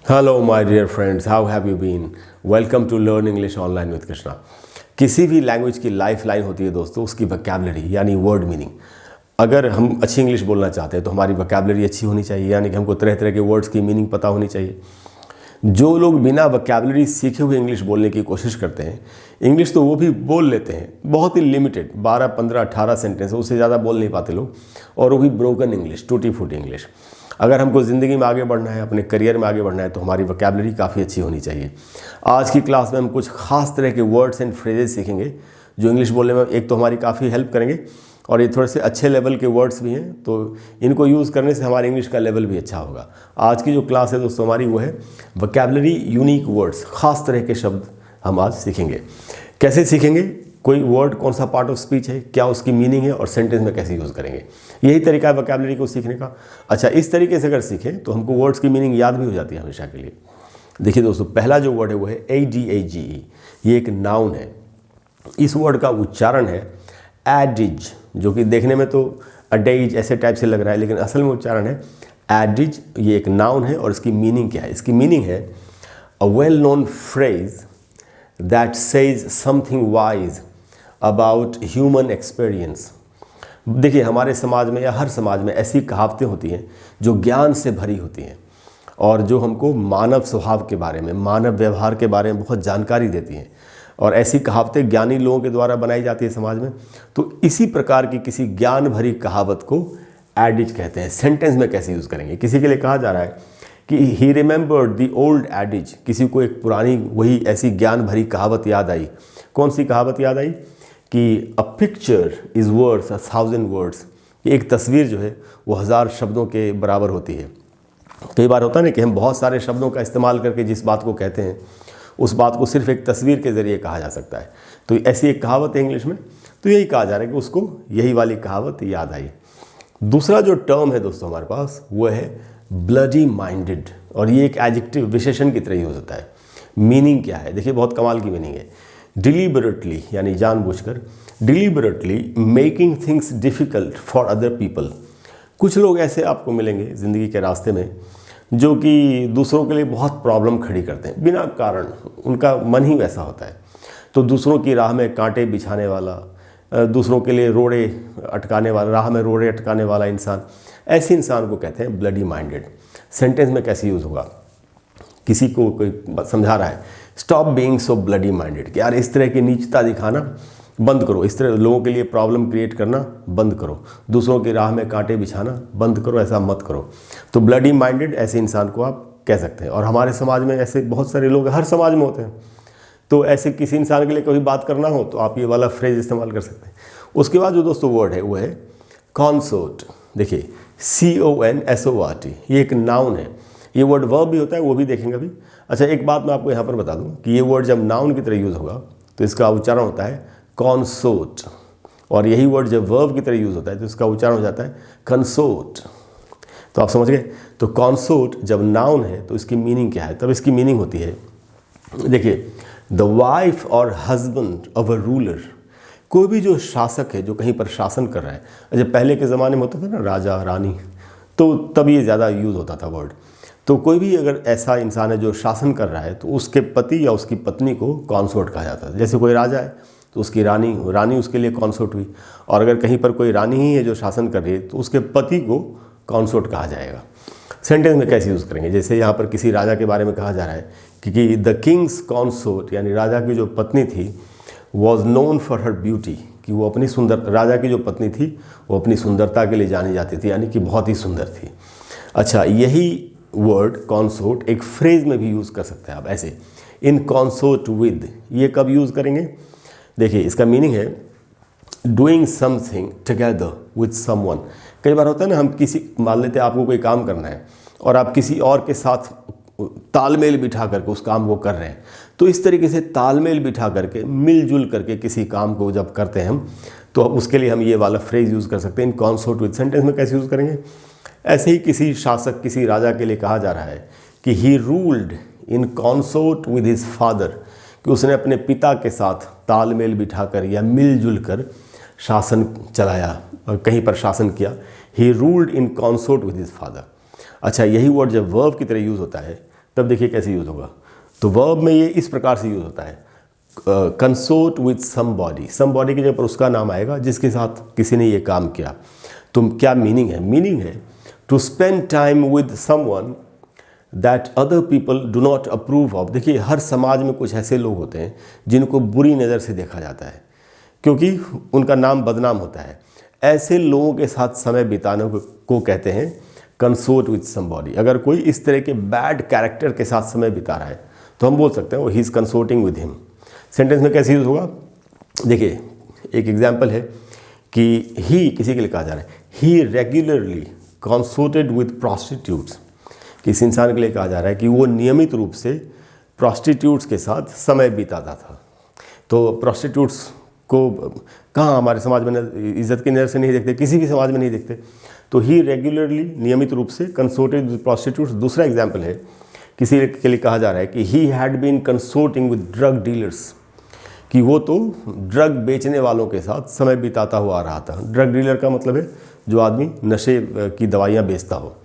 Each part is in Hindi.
Hello my dear friends, how have you been? Welcome to learn English online with Krishna. किसी भी लैंग्वेज की लाइफ लाइन होती है दोस्तों, उसकी वोकैबुलरी यानी वर्ड मीनिंग। अगर हम अच्छी इंग्लिश बोलना चाहते हैं तो हमारी वोकैबुलरी अच्छी होनी चाहिए, यानी कि हमको तरह तरह के वर्ड्स की मीनिंग पता होनी चाहिए। जो लोग बिना वोकैबुलरी सीखे हुए इंग्लिश बोलने की कोशिश करते हैं, इंग्लिश तो वो भी बोल लेते हैं, बहुत ही लिमिटेड 12, 15, 18 सेंटेंस, उससे ज़्यादा बोल नहीं पाते लोग, और वो भी ब्रोकन इंग्लिश, टूटी फूटी इंग्लिश। अगर हमको ज़िंदगी में आगे बढ़ना है, अपने करियर में आगे बढ़ना है, तो हमारी वोकैबुलरी काफ़ी अच्छी होनी चाहिए। आज की क्लास में हम कुछ खास तरह के वर्ड्स एंड फ्रेजेस सीखेंगे जो इंग्लिश बोलने में एक तो हमारी काफ़ी हेल्प करेंगे, और ये थोड़े से अच्छे लेवल के वर्ड्स भी हैं, तो इनको यूज़ करने से हमारे इंग्लिश का लेवल भी अच्छा होगा। आज की जो क्लास है दोस्तों हमारी, वो है वोकैबुलरी यूनिक वर्ड्स, ख़ास तरह के शब्द हम आज सीखेंगे। कैसे सीखेंगे? कोई वर्ड कौन सा पार्ट ऑफ स्पीच है, क्या उसकी मीनिंग है, और सेंटेंस में कैसे यूज़ करेंगे, यही तरीका है वोकैबुलरी को सीखने का। अच्छा, इस तरीके से अगर सीखें तो हमको वर्ड्स की मीनिंग याद भी हो जाती है हमेशा के लिए। देखिए दोस्तों, पहला जो वर्ड है वो है ADAGE। ये एक नाउन है। इस वर्ड का उच्चारण है एडिज, जो कि देखने में तो अडेज ऐसे टाइप से लग रहा है, लेकिन असल में उच्चारण है एडिज। ये एक नाउन है और इसकी मीनिंग क्या है? इसकी मीनिंग है a well known phrase that says something wise about human experience. देखिए, हमारे समाज में या हर समाज में ऐसी कहावतें होती हैं जो ज्ञान से भरी होती हैं और जो हमको मानव स्वभाव के बारे में, मानव व्यवहार के बारे में बहुत जानकारी देती हैं, और ऐसी कहावतें ज्ञानी लोगों के द्वारा बनाई जाती है समाज में। तो इसी प्रकार की किसी ज्ञान भरी कहावत को एडिज कहते हैं। सेंटेंस में कैसे यूज़ करेंगे? किसी के लिए कहा जा रहा है कि ही रिमेंबर्ड द ओल्ड एडिज, किसी को एक पुरानी वही ऐसी ज्ञान भरी कहावत याद आई। कौन सी कहावत याद आई? कि a picture is worth 1,000 words. एक तस्वीर जो है वो 1000 शब्दों के बराबर होती है। कई बार होता है ना कि हम बहुत सारे शब्दों का इस्तेमाल करके जिस बात को कहते हैं, उस बात को सिर्फ एक तस्वीर के ज़रिए कहा जा सकता है। तो ऐसी एक कहावत है इंग्लिश में, तो यही कहा जा रहा है कि उसको यही वाली कहावत याद आई। दूसरा जो टर्म है दोस्तों हमारे पास, वो है ब्लडी माइंडेड, और ये एक एडजेक्टिव, विशेषण की तरह यूज़ होता है। मीनिंग क्या है? देखिए, बहुत कमाल की मीनिंग है। डिलीबरेटली यानी जानबूझकर, deliberately making things difficult for other people. कुछ लोग ऐसे आपको मिलेंगे ज़िंदगी के रास्ते में जो कि दूसरों के लिए बहुत प्रॉब्लम खड़ी करते हैं बिना कारण, उनका मन ही वैसा होता है। तो दूसरों की राह में कांटे बिछाने वाला, दूसरों के लिए रोड़े अटकाने वाला, राह में रोड़े अटकाने वाला इंसान, ऐसे इंसान को कहते हैं ब्लडी माइंडेड। सेंटेंस में कैसे यूज़ होगा? किसी को कोई समझा रहा है, stop being so bloody minded, कि यार इस तरह की नीचता दिखाना बंद करो, इस तरह लोगों के लिए प्रॉब्लम क्रिएट करना बंद करो, दूसरों की राह में कांटे बिछाना बंद करो, ऐसा मत करो। तो ब्लडी माइंडेड ऐसे इंसान को आप कह सकते हैं। और हमारे समाज में ऐसे बहुत सारे लोग हर समाज में होते हैं, तो ऐसे किसी इंसान के लिए कभी बात करना हो तो आप ये वाला फ्रेज इस्तेमाल कर सकते हैं। उसके बाद जो दोस्तों वर्ड है वो है कॉन्सोर्ट। देखिए, CONSORT, ये एक नाउन है। ये वर्ड वर्ब भी होता है, वो भी देखेंगे अभी। अच्छा, एक बात मैं आपको यहाँ पर बता दूँ कि ये वर्ड जब नाउन की तरह यूज़ होगा तो इसका उच्चारण होता है कॉन्सोर्ट, और यही वर्ड जब वर्ब की तरह यूज़ होता है तो इसका उच्चारण हो जाता है कंसोर्ट। तो आप समझ गए? तो कॉन्सोर्ट जब नाउन है तो इसकी मीनिंग क्या है? तब इसकी मीनिंग होती है, देखिए, द वाइफ और हस्बैंड ऑफ अ रूलर। कोई भी जो शासक है, जो कहीं पर शासन कर रहा है, जब पहले के ज़माने में होता था ना राजा रानी, तो तब ये ज़्यादा यूज़ होता था वर्ड। तो कोई भी अगर ऐसा इंसान है जो शासन कर रहा है तो उसके पति या उसकी पत्नी को कॉन्सोर्ट कहा जाता है। जैसे कोई राजा है तो उसकी रानी उसके लिए कॉन्सोर्ट हुई, और अगर कहीं पर कोई रानी ही है जो शासन कर रही है तो उसके पति को कॉन्सोर्ट कहा जाएगा। सेंटेंस में कैसे यूज़ करेंगे? जैसे यहाँ पर किसी राजा के बारे में कहा जा रहा है कि द किंग्स कॉन्सोर्ट, यानी राजा की जो पत्नी थी, was known for her beauty, कि वो अपनी राजा की जो पत्नी थी वो अपनी सुंदरता के लिए जानी जाती थी, यानी कि बहुत ही सुंदर थी। अच्छा, यही वर्ड कॉन्सोर्ट एक फ्रेज में भी यूज़ कर सकते हैं आप, ऐसे इन कॉन्सोर्ट विद। ये कब यूज़ करेंगे? देखिए, इसका मीनिंग है doing something together with someone. कई बार होता है ना, हम मान लेते हैं आपको कोई काम करना है और आप किसी और के साथ तालमेल बिठा करके उस काम को कर रहे हैं, तो इस तरीके से तालमेल बिठा करके, मिलजुल करके किसी काम को जब करते हैं हम, तो उसके लिए हम ये वाला फ्रेज यूज़ कर सकते हैं, इन कॉन्सोर्ट विद। सेंटेंस में कैसे यूज़ करेंगे? ऐसे ही किसी शासक, किसी राजा के लिए कहा जा रहा है कि he ruled in कॉन्सोर्ट with his father, कि उसने अपने पिता के साथ तालमेल बिठाकर या मिलजुल कर शासन चलाया और कहीं पर शासन किया। He ruled in कॉन्सोर्ट with his father. अच्छा, यही वर्ड जब वर्ब की तरह यूज़ होता है तब देखिए कैसे यूज़ होगा। तो वर्ब में ये इस प्रकार से यूज़ होता है, कंसोर्ट विथ समबॉडी की जगह पर उसका नाम आएगा जिसके साथ किसी ने ये काम किया। तो क्या मीनिंग है? मीनिंग है to spend time with someone that other people do not approve of. देखिए हर समाज में कुछ ऐसे लोग होते हैं जिनको बुरी नज़र से देखा जाता है क्योंकि उनका नाम बदनाम होता है। ऐसे लोगों के साथ समय बिताने को कहते हैं कंसोर्ट विथ समबॉडी। अगर कोई इस तरह के बैड कैरेक्टर के साथ समय बिता रहा है तो हम बोल सकते हैं वो he is consorting with him. Sentence में कैसे यूज़ होगा? देखिए एक एग्जाम्पल है कि ही किसी के लिए कहा जा रहा है, ही रेगुलरली कंसोर्टेड विथ प्रॉस्टिट्यूट्स। किसी इंसान के लिए कहा जा रहा है कि वो नियमित रूप से प्रॉस्टिट्यूट्स के साथ समय बिताता था। तो प्रॉस्टिट्यूट्स को कहाँ हमारे समाज में इज्जत की नज़र से नहीं देखते, किसी भी समाज में नहीं देखते। तो ही रेगुलरली नियमित रूप से कंसोर्टेड विद प्रॉस्टिट्यूट्स। दूसरा एग्जाम्पल है, किसी के लिए कहा जा रहा है कि he had been consorting with drug dealers, कि वो तो ड्रग बेचने वालों के साथ समय बिताता हुआ आ रहा था। ड्रग डीलर का मतलब है जो आदमी नशे की दवाइयाँ बेचता हो।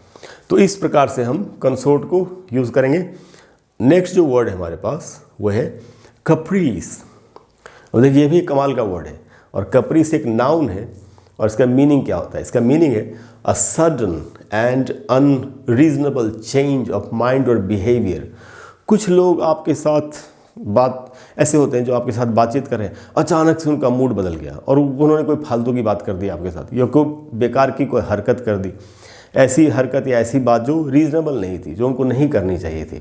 तो इस प्रकार से हम कंसोर्ट को यूज़ करेंगे। नेक्स्ट जो वर्ड है हमारे पास वो है कैप्रीस। और देखिए ये भी एक कमाल का वर्ड है, और कैप्रीस एक नाउन है। और इसका मीनिंग क्या होता है? इसका मीनिंग है a sudden and unreasonable change of mind और बिहेवियर। कुछ लोग आपके साथ ऐसे होते हैं जो आपके साथ बातचीत कर रहे हैं, अचानक से उनका मूड बदल गया और उन्होंने कोई फालतू की बात कर दी आपके साथ, या कोई बेकार की कोई हरकत कर दी, ऐसी हरकत या ऐसी बात जो रीज़नेबल नहीं थी, जो उनको नहीं करनी चाहिए थी।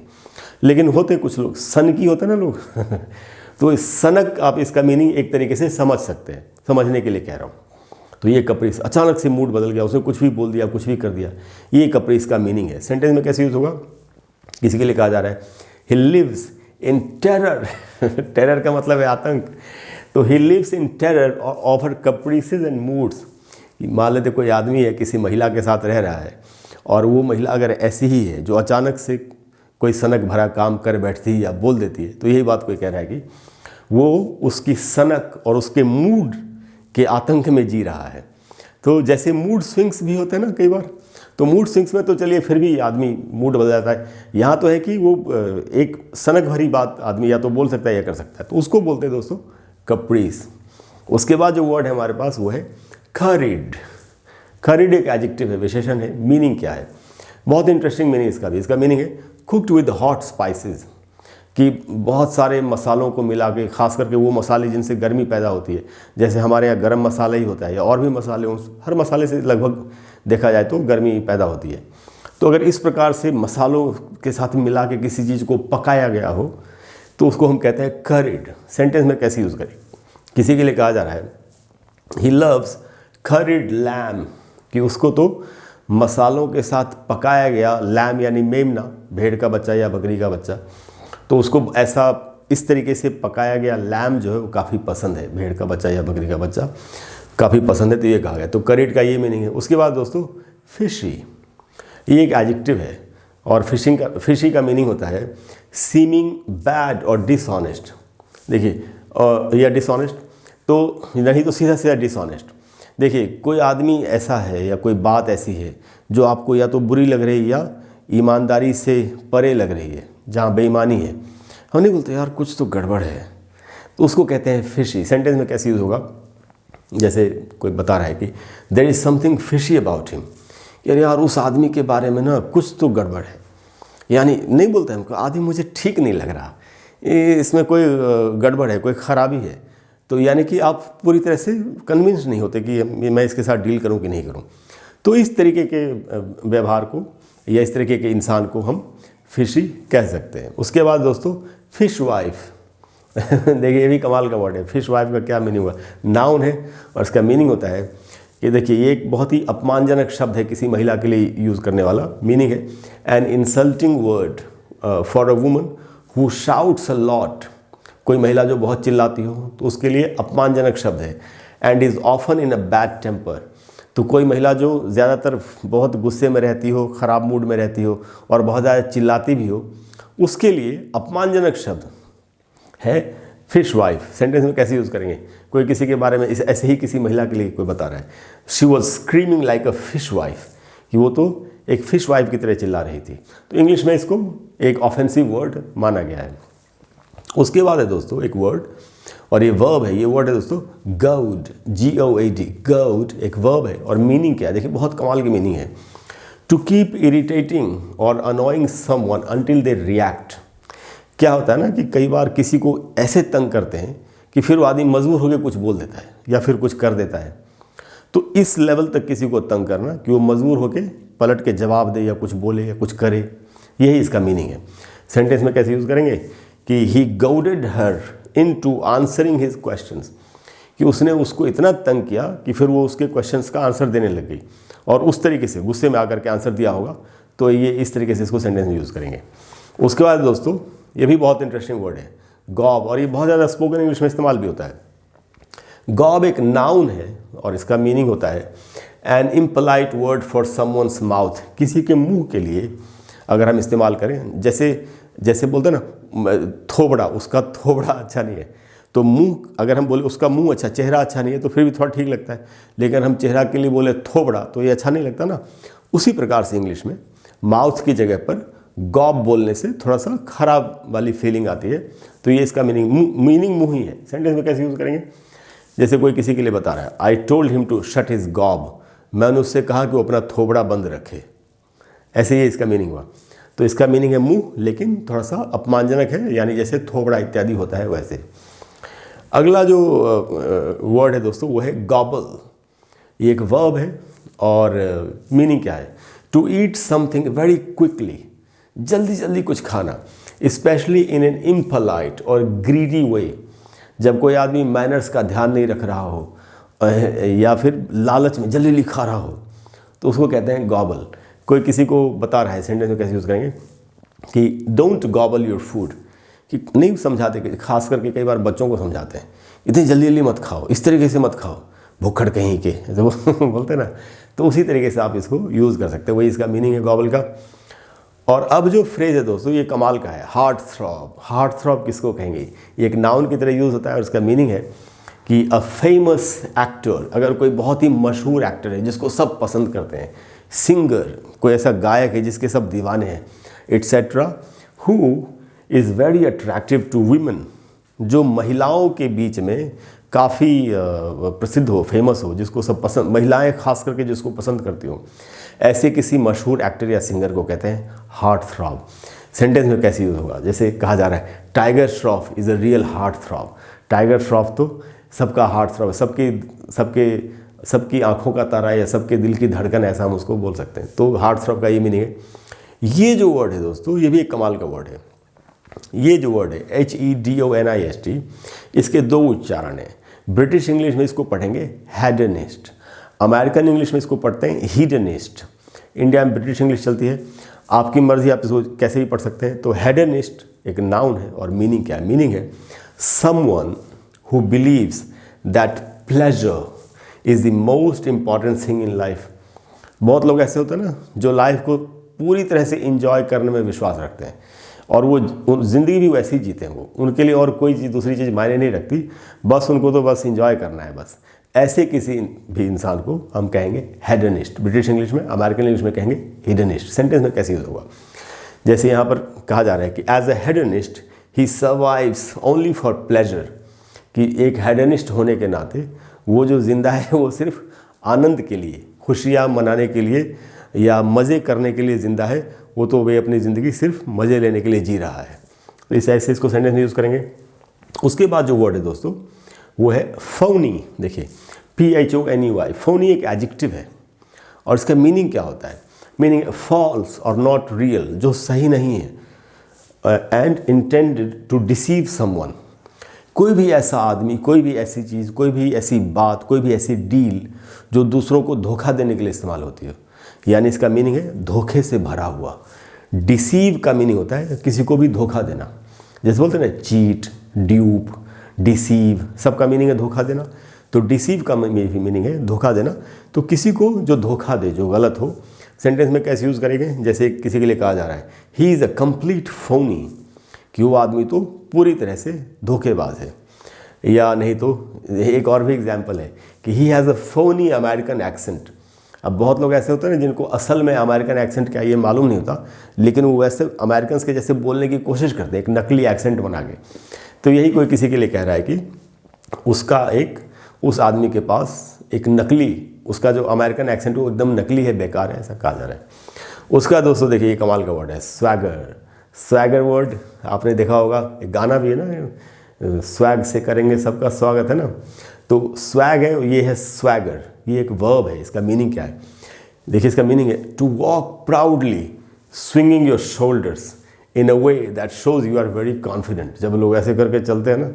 लेकिन होते कुछ लोग सनकी होते ना लोग तो इस सनक, आप इसका मीनिंग एक तरीके से समझ सकते हैं, समझने के लिए कह रहा हूँ। तो ये कैप्रीस, अचानक से मूड बदल गया, उसने कुछ भी बोल दिया, कुछ भी कर दिया, ये कैप्रीस का मीनिंग है। सेंटेंस में कैसे यूज़ होगा? किसी के लिए कहा जा रहा है he lives in terror terror का मतलब है आतंक। तो he lives in terror of her caprices and moods. मान लेते कोई आदमी है किसी महिला के साथ रह रहा है और वो महिला अगर ऐसी ही है जो अचानक से कोई सनक भरा काम कर बैठती है या बोल देती है, तो यही बात कोई कह रहा है कि वो उसकी सनक और उसके मूड के आतंक में जी रहा है। तो जैसे मूड स्विंग्स भी होते हैं ना कई बार, तो मूड स्विंग्स में तो चलिए फिर भी आदमी मूड बदल जाता है। यहाँ तो है कि वो एक सनक भरी बात आदमी या तो बोल सकता है या कर सकता है, तो उसको बोलते हैं दोस्तों कैप्रीस। उसके बाद जो वर्ड है हमारे पास वो है खरीड। खरीड एक एडजेक्टिव है, विशेषण है। मीनिंग क्या है? बहुत इंटरेस्टिंग मीनिंग इसका भी। इसका मीनिंग है कुक्ड विद हॉट स्पाइसेस, कि बहुत सारे मसालों को मिला के, खास करके वो मसाले जिनसे गर्मी पैदा होती है, जैसे हमारे यहाँ गरम मसाला ही होता है या और भी मसाले, हर मसाले से लगभग देखा जाए तो गर्मी पैदा होती है। तो अगर इस प्रकार से मसालों के साथ मिला के किसी चीज़ को पकाया गया हो तो उसको हम कहते हैं करीड। सेंटेंस में कैसे यूज़ करें? किसी के लिए कहा जा रहा है ही लव्स करीड लैम, कि उसको तो मसालों के साथ पकाया गया लैम यानी मेमना, भेड़ का बच्चा या बकरी का बच्चा, तो उसको ऐसा इस तरीके से पकाया गया लैम जो है वो काफ़ी पसंद है, भेड़ का बच्चा या बकरी का बच्चा काफ़ी पसंद है, तो ये कहा गया। तो करीड का ये मीनिंग है। उसके बाद दोस्तों फिशी, ये एक एडजेक्टिव है और फिशी का मीनिंग होता है सीमिंग बैड और डिसऑनेस्ट। देखिए या डिसऑनेस्ट तो नहीं तो सीधा सीधा डिसऑनेस्ट। देखिए कोई आदमी ऐसा है या कोई बात ऐसी है जो आपको या तो बुरी लग रही है या ईमानदारी से परे लग रही है, जहाँ बेईमानी है। हम नहीं बोलते यार कुछ तो गड़बड़ है, तो उसको कहते हैं फिशी। सेंटेंस में कैसे यूज़ होगा? जैसे कोई बता रहा है कि there is something fishy about him, यार उस आदमी के बारे में ना कुछ तो गड़बड़ है। यानी नहीं बोलते हमको आदमी मुझे ठीक नहीं लग रहा, इसमें कोई गड़बड़ है, कोई ख़राबी है। तो यानी कि आप पूरी तरह से कन्विंस नहीं होते कि मैं इसके साथ डील करूं कि नहीं करूं। तो इस तरीके के व्यवहार को या इस तरीके के इंसान को हम फिशी कह सकते हैं। उसके बाद दोस्तों फिश वाइफ देखिए ये भी कमाल का वर्ड है। फिश वाइफ का क्या मीनिंग हुआ? नाउन है और इसका मीनिंग होता है कि देखिए ये एक बहुत ही अपमानजनक शब्द है किसी महिला के लिए यूज़ करने वाला। मीनिंग है an insulting word for a woman who shouts a lot. कोई महिला जो बहुत चिल्लाती हो तो उसके लिए अपमानजनक शब्द है। And is often in a bad temper, तो कोई महिला जो ज़्यादातर बहुत गुस्से में रहती हो, ख़राब मूड में रहती हो और बहुत ज़्यादा चिल्लाती भी हो, उसके लिए अपमानजनक शब्द है फिश वाइफ। सेंटेंस में कैसे यूज़ करेंगे? कोई किसी के बारे में ऐसे ही किसी महिला के लिए कोई बता रहा है she was screaming like a fish wife, कि वो तो एक फिश वाइफ की तरह चिल्ला रही थी। तो इंग्लिश में इसको एक ऑफेंसिव वर्ड माना गया है। उसके बाद है दोस्तों एक वर्ड, और ये वर्ब है, ये वर्ड है दोस्तों गौड, GOAD, गौड एक वर्ब है। और मीनिंग क्या है, देखिए बहुत कमाल की मीनिंग है। टू कीप इरिटेटिंग और annoying someone until they react. क्या होता है ना कि कई बार किसी को ऐसे तंग करते हैं कि फिर वो आदमी मजबूर होकर कुछ बोल देता है या फिर कुछ कर देता है। तो इस लेवल तक किसी को तंग करना कि वो मजबूर होकर पलट के जवाब दे या कुछ बोले या कुछ करे, यही इसका मीनिंग है। सेंटेंस में कैसे यूज़ करेंगे कि ही गाउडेड हर इन टू आंसरिंग हिज क्वेश्चंस, कि उसने उसको इतना तंग किया कि फिर वो उसके क्वेश्चंस का आंसर देने लग गई और उस तरीके से गुस्से में आकर के आंसर दिया होगा। तो ये इस तरीके से इसको सेंटेंस में यूज़ करेंगे। उसके बाद दोस्तों ये भी बहुत इंटरेस्टिंग वर्ड है गॉब, और ये बहुत ज़्यादा स्पोकन इंग्लिश में इस्तेमाल भी होता है। गॉब एक नाउन है और इसका मीनिंग होता है an impolite word for someone's mouth. किसी के मुंह के लिए अगर हम इस्तेमाल करें, जैसे बोलते हैं ना थोबड़ा, उसका थोबड़ा अच्छा नहीं है, तो मुंह अगर हम बोले उसका मुंह अच्छा, चेहरा अच्छा नहीं है तो फिर भी थोड़ा ठीक लगता है, लेकिन हम चेहरा के लिए बोले थोबड़ा तो ये अच्छा नहीं लगता ना। उसी प्रकार से इंग्लिश में माउथ की जगह पर गॉब बोलने से थोड़ा सा खराब वाली फीलिंग आती है। तो ये इसका मीनिंग मुंह ही है। सेंटेंस में कैसे यूज़ करेंगे, जैसे कोई किसी के लिए बता रहा है I told him to shut his gob, मैंने उससे कहा कि वो अपना थोबड़ा बंद रखे, ऐसे ही इसका मीनिंग हुआ। तो इसका मीनिंग है मुंह, लेकिन थोड़ा सा अपमानजनक है, यानी जैसे थोबड़ा इत्यादि होता है वैसे। अगला जो वर्ड है दोस्तों वो है गॉबल। ये एक वर्ब है और मीनिंग क्या है, to eat something very quickly, जल्दी जल्दी कुछ खाना, specially in an impolite or greedy way. जब कोई आदमी मैनर्स का ध्यान नहीं रख रहा हो या फिर लालच में जल्दी खा रहा हो तो उसको कहते हैं गॉबल। कोई किसी को बता रहा है, सेंटेंस में कैसे यूज़ करेंगे कि डोंट गॉबल योर फूड, कि नहीं समझाते, खास करके कई बार बच्चों को समझाते हैं इतनी जल्दी जल्दी मत खाओ, इस तरीके से मत खाओ, भुक्खड़ कहीं के, जो बोलते हैं ना, तो उसी तरीके से आप इसको यूज़ कर सकते हैं। वही इसका मीनिंग है गॉबल का। और अब जो फ्रेज है दोस्तों ये कमाल का है, हार्ट थ्रॉब। हार्ट थ्रॉब किसको कहेंगे, ये एक नाउन की तरह यूज़ होता है और उसका मीनिंग है कि अ फेमस एक्टर, अगर कोई बहुत ही मशहूर एक्टर है जिसको सब पसंद करते हैं, सिंगर, कोई ऐसा गायक है जिसके सब दीवाने हैं, etcetera, who is very attractive to women, जो महिलाओं के बीच में काफ़ी प्रसिद्ध हो, फेमस हो, जिसको सब पसंद, महिलाएं खास करके जिसको पसंद करती हो, ऐसे किसी मशहूर एक्टर या सिंगर को कहते हैं हार्ट थ्रॉब। सेंटेंस में कैसे यूज़ होगा, जैसे कहा जा रहा है tiger Shroff is a real heart throb. Tiger Shroff तो सबका हार्ट थ्रॉब है, सबकी आंखों का तारा या सबके दिल की धड़कन, ऐसा हम उसको बोल सकते हैं। तो हार्ट थ्रॉब का ये मीनिंग है। ये जो वर्ड है दोस्तों ये भी एक कमाल का वर्ड है। ये जो वर्ड है HEDONIST, इसके दो उच्चारण हैं। ब्रिटिश इंग्लिश में इसको पढ़ेंगे हेडनिस्ट, अमेरिकन इंग्लिश में इसको पढ़ते हैं हीडनिस्ट। इंडिया में ब्रिटिश इंग्लिश चलती है, आपकी मर्जी, आप इसको कैसे भी पढ़ सकते हैं। तो हेडनिस्ट एक नाउन है और मीनिंग क्या है, मीनिंग है someone who believes that pleasure is the most important thing in life. बहुत लोग ऐसे होते हैं ना जो लाइफ को पूरी तरह से इंजॉय करने में विश्वास रखते हैं और वो ज़िंदगी भी वैसे ही जीते हैं। वो उनके लिए और कोई चीज़, दूसरी चीज़ मायने नहीं रखती, बस उनको तो बस इंजॉय करना है बस। ऐसे किसी भी इंसान को हम कहेंगे हेडनिस्ट ब्रिटिश इंग्लिश में, अमेरिकन इंग्लिश में कहेंगे हीडनिस्ट। सेंटेंस में कैसे यूज़ होगा, जैसे यहाँ पर कहा जा रहा है कि as a hedonist he survives only for pleasure, कि एक हेडनिस्ट होने के नाते वो जो ज़िंदा है वो सिर्फ आनंद के लिए, खुशियाँ मनाने के लिए या मज़े करने के लिए ज़िंदा है, वो तो वे अपनी ज़िंदगी सिर्फ मज़े लेने के लिए जी रहा है। तो इस ऐसे इसको सेंटेंस में यूज़ करेंगे। उसके बाद जो वर्ड है दोस्तों वो है फोनी। देखिए PHONEY, फोनी एक एडजेक्टिव है और इसका मीनिंग क्या होता है, meaning false or not real, जो सही नहीं है, and intended to deceive someone. कोई भी ऐसा आदमी, कोई भी ऐसी चीज़, कोई भी ऐसी बात, कोई भी ऐसी डील जो दूसरों को धोखा देने के लिए इस्तेमाल होती है, यानी इसका मीनिंग है धोखे से भरा हुआ। डिसीव का मीनिंग होता है किसी को भी धोखा देना, जैसे बोलते हैं ना चीट, ड्यूप, डिसीव, सबका मीनिंग है धोखा देना। तो डिसीव का मीनिंग है धोखा देना। तो किसी को जो धोखा दे, जो गलत हो, सेंटेंस में कैसे यूज़ करेंगे, जैसे किसी के लिए कहा जा रहा है he is a complete Fani, कि वो आदमी तो पूरी तरह से धोखेबाज है। या नहीं तो एक और भी एग्जाम्पल है कि he has a Fani American accent. अब बहुत लोग ऐसे होते हैं ना जिनको असल में अमेरिकन एक्सेंट क्या ये मालूम नहीं होता, लेकिन वो वैसे अमेरिकन के जैसे बोलने की कोशिश करते हैं एक नकली एक्सेंट बना के। तो यही कोई किसी के लिए कह रहा है कि उस आदमी के पास एक नकली, उसका जो अमेरिकन एक्सेंट वो एकदम नकली है, बेकार है, ऐसा कहा जा रहा है। उसका दोस्तों देखिए ये कमाल का वर्ड है स्वैगर। स्वैगर वर्ड आपने देखा होगा, एक गाना भी है ना, स्वैग से करेंगे सबका स्वागत, है ना। तो स्वैग है, ये है स्वैगर, ये एक वर्ब है। इसका मीनिंग क्या है देखिए, इसका मीनिंग है to walk proudly swinging your shoulders in a way that shows you are very confident. जब लोग ऐसे करके चलते हैं ना,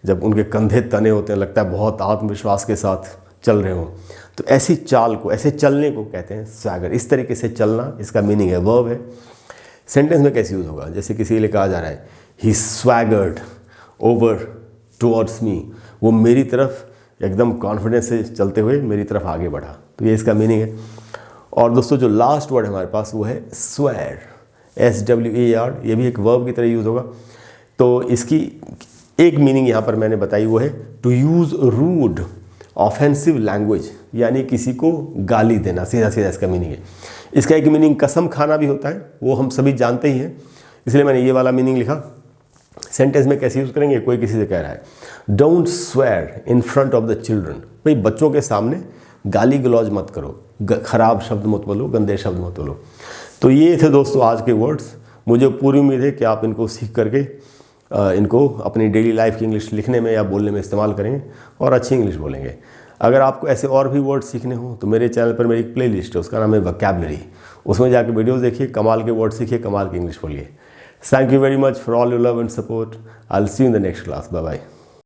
जब उनके कंधे तने होते हैं, लगता है बहुत आत्मविश्वास के साथ चल रहे हो, तो ऐसी चाल को, ऐसे चलने को कहते हैं स्वैगर। इस तरीके से चलना इसका मीनिंग है, वर्ब है। सेंटेंस में कैसे यूज़ होगा, जैसे किसी के लिए कहा जा रहा है ही स्वैगर्ड ओवर टुवर्ड्स मी, वो मेरी तरफ एकदम कॉन्फिडेंस से चलते हुए मेरी तरफ आगे बढ़ा, तो ये इसका मीनिंग है। और दोस्तों जो लास्ट वर्ड हमारे पास वो है स्वेयर, SWEAR, ये भी एक वर्ब की तरह यूज़ होगा। तो इसकी एक मीनिंग यहाँ पर मैंने बताई, वो है to use rude offensive language, यानी किसी को गाली देना, सीधा सीधा इसका मीनिंग है। इसका एक मीनिंग कसम खाना भी होता है, वो हम सभी जानते ही हैं, इसलिए मैंने ये वाला मीनिंग लिखा। सेंटेंस में कैसे यूज़ करेंगे, कोई किसी से कह रहा है don't swear in front of the children, भाई बच्चों के सामने गाली गलौज मत करो, खराब शब्द मत बोलो, गंदे शब्द मत बोलो। तो ये थे दोस्तों आज के वर्ड्स। मुझे पूरी उम्मीद है कि आप इनको सीख करके इनको अपनी डेली लाइफ की इंग्लिश लिखने में या बोलने में इस्तेमाल करेंगे और अच्छी इंग्लिश बोलेंगे। अगर आपको ऐसे और भी वर्ड सीखने हो तो मेरे चैनल पर मेरी एक प्लेलिस्ट है, उसका नाम है वोकैबुलरी, उसमें जाके वीडियोस देखिए, कमाल के वर्ड सीखिए, कमाल की इंग्लिश बोलिए। Thank you very much for all your love and support. I will see you in the next class. Bye bye.